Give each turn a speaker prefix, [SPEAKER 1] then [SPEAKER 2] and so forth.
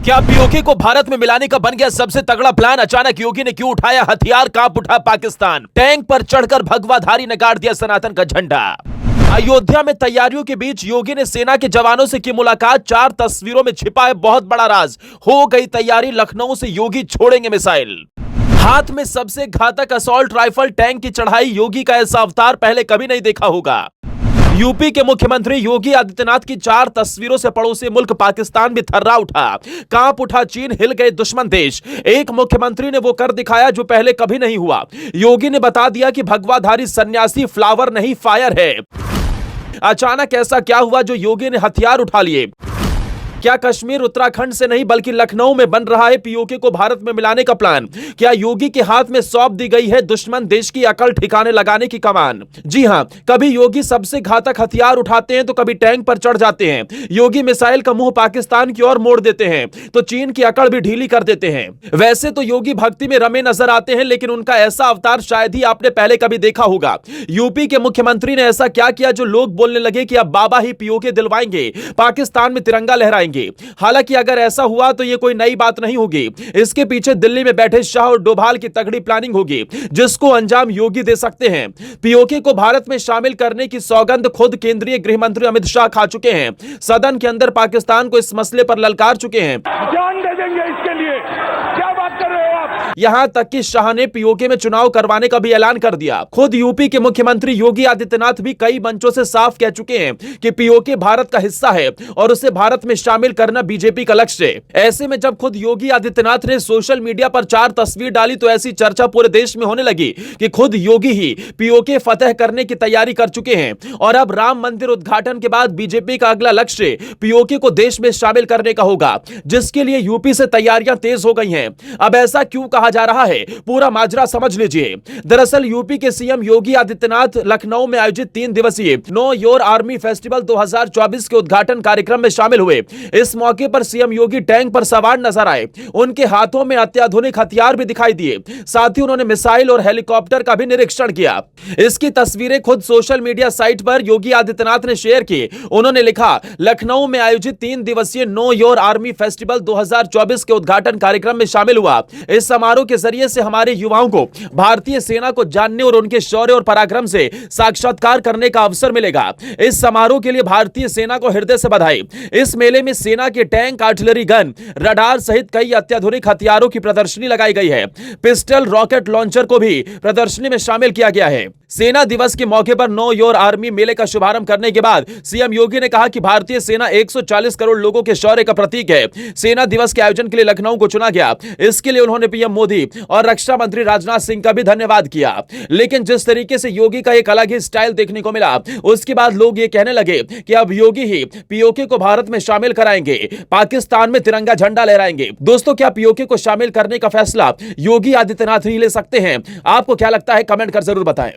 [SPEAKER 1] क्या पीओके को भारत में मिलाने का बन गया सबसे तगड़ा प्लान? अचानक योगी ने क्यों उठाया हथियार, कांप उठा पाकिस्तान? टैंक पर चढ़कर भगवाधारी ने गाड़ दिया सनातन का झंडा। अयोध्या में तैयारियों के बीच योगी ने सेना के जवानों से की मुलाकात। 4 तस्वीरों में छिपा है बहुत बड़ा राज। हो गई तैयारी, लखनऊ से योगी छोड़ेंगे मिसाइल। हाथ में सबसे घातक असॉल्ट राइफल, टैंक की चढ़ाई। योगी का ऐसा अवतार पहले कभी नहीं देखा होगा। यूपी के मुख्यमंत्री योगी आदित्यनाथ की 4 तस्वीरों से पड़ोसी मुल्क पाकिस्तान भी थर्रा उठा। कांप उठा चीन, हिल गए दुश्मन देश। एक मुख्यमंत्री ने वो कर दिखाया जो पहले कभी नहीं हुआ। योगी ने बता दिया कि भगवाधारी सन्यासी फ्लावर नहीं फायर है। अचानक ऐसा क्या हुआ जो योगी ने हथियार उठा लिए? क्या कश्मीर उत्तराखंड से नहीं बल्कि लखनऊ में बन रहा है पीओके को भारत में मिलाने का प्लान? क्या योगी के हाथ में सौंप दी गई है दुश्मन देश की अकल ठिकाने लगाने की कमान? जी हां, कभी योगी सबसे घातक हथियार उठाते हैं तो कभी टैंक पर चढ़ जाते हैं। योगी मिसाइल का मुंह पाकिस्तान की ओर मोड़ देते हैं तो चीन की अकड़ भी ढीली कर देते हैं। वैसे तो योगी भक्ति में रमे नजर आते हैं, लेकिन उनका ऐसा अवतार शायद ही आपने पहले कभी देखा होगा। यूपी के मुख्यमंत्री ने ऐसा क्या किया जो लोग बोलने लगे कि अब बाबा ही पीओके दिलवाएंगे, पाकिस्तान में तिरंगा लहराएंगे। हालांकि अगर ऐसा हुआ तो यह कोई नई बात नहीं होगी। इसके पीछे दिल्ली में बैठे शाह और डोभाल की तगड़ी प्लानिंग होगी जिसको अंजाम योगी दे सकते हैं। पीओके को भारत में शामिल करने की सौगंध खुद केंद्रीय गृह मंत्री अमित शाह खा चुके हैं। सदन के अंदर पाकिस्तान को इस मसले पर ललकार चुके हैं।
[SPEAKER 2] जान दे देंगे इसके लिए। क्या बात कर रहे हो आप?
[SPEAKER 1] यहां तक कि शाह ने पीओके में चुनाव करवाने का भी ऐलान कर दिया। खुद यूपी के मुख्यमंत्री योगी आदित्यनाथ भी कई मंचों से साफ कह चुके हैं कि पीओके भारत का हिस्सा है और उसे भारत में शामिल करना बीजेपी का लक्ष्य है। ऐसे में जब खुद योगी आदित्यनाथ ने सोशल मीडिया पर 4 तस्वीर डाली तो ऐसी चर्चा पूरे देश में होने लगी कि खुद योगी ही पीओके फतह करने की तैयारी कर चुके हैं और अब राम मंदिर उद्घाटन के बाद बीजेपी का अगला लक्ष्य पीओके को देश में शामिल करने का होगा, जिसके लिए यूपी से तैयारियां तेज हो गई हैं। अब ऐसा क्यों कहा जा रहा है, पूरा माजरा समझ लीजिए। दरअसल यूपी के सीएम योगी आदित्यनाथ लखनऊ में आयोजित 3 दिवसीय नो योर आर्मी फेस्टिवल 2024 के उद्घाटन कार्यक्रम में शामिल हुए। इस मौके पर सीएम योगी टैंक पर सवार नजर आए। उनके हाथों में अत्याधुनिक हथियार भी दिखाई दिए। साथ ही उन्होंने मिसाइल और हेलीकॉप्टर का भी निरीक्षण किया। इसकी तस्वीरें खुद सोशल मीडिया साइट पर योगी आदित्यनाथ ने शेयर की। उन्होंने लिखा, लखनऊ में आयोजित 3 दिवसीय नो योर आर्मी फेस्टिवल 2024 के उद्घाटन कार्यक्रम में शामिल हुआ। इस समारोह के जरिए से हमारे युवाओं को भारतीय सेना को जानने और उनके शौर्य और पराक्रम से साक्षात्कार करने का अवसर मिलेगा। इस समारोह के लिए भारतीय सेना को हृदय से बधाई। इस मेले में सेना के टैंक, आर्टिलरी गन, रडार सहित कई अत्याधुनिक हथियारों की प्रदर्शनी लगाई गई है। पिस्टल, रॉकेट लॉन्चर को भी प्रदर्शनी में शामिल किया गया है। सेना दिवस के मौके पर नो योर आर्मी मेले का शुभारंभ करने के बाद सीएम योगी ने कहा कि भारतीय सेना 140 करोड़ लोगों के शौर्य का प्रतीक है। सेना दिवस के आयोजन के लिए लखनऊ को चुना गया। इसके लिए उन्होंने पीएम मोदी और रक्षा मंत्री राजनाथ सिंह का भी धन्यवाद किया। लेकिन जिस तरीके से योगी का एक अलग ही स्टाइल देखने को मिला, उसके बाद लोग ये कहने लगे कि अब योगी ही पीओके को भारत में शामिल कराएंगे, पाकिस्तान में तिरंगा झंडा लहराएंगे। दोस्तों, क्या पीओके को शामिल करने का फैसला योगी आदित्यनाथ ही ले सकते हैं? आपको क्या लगता है? कमेंट कर जरूर बताएं।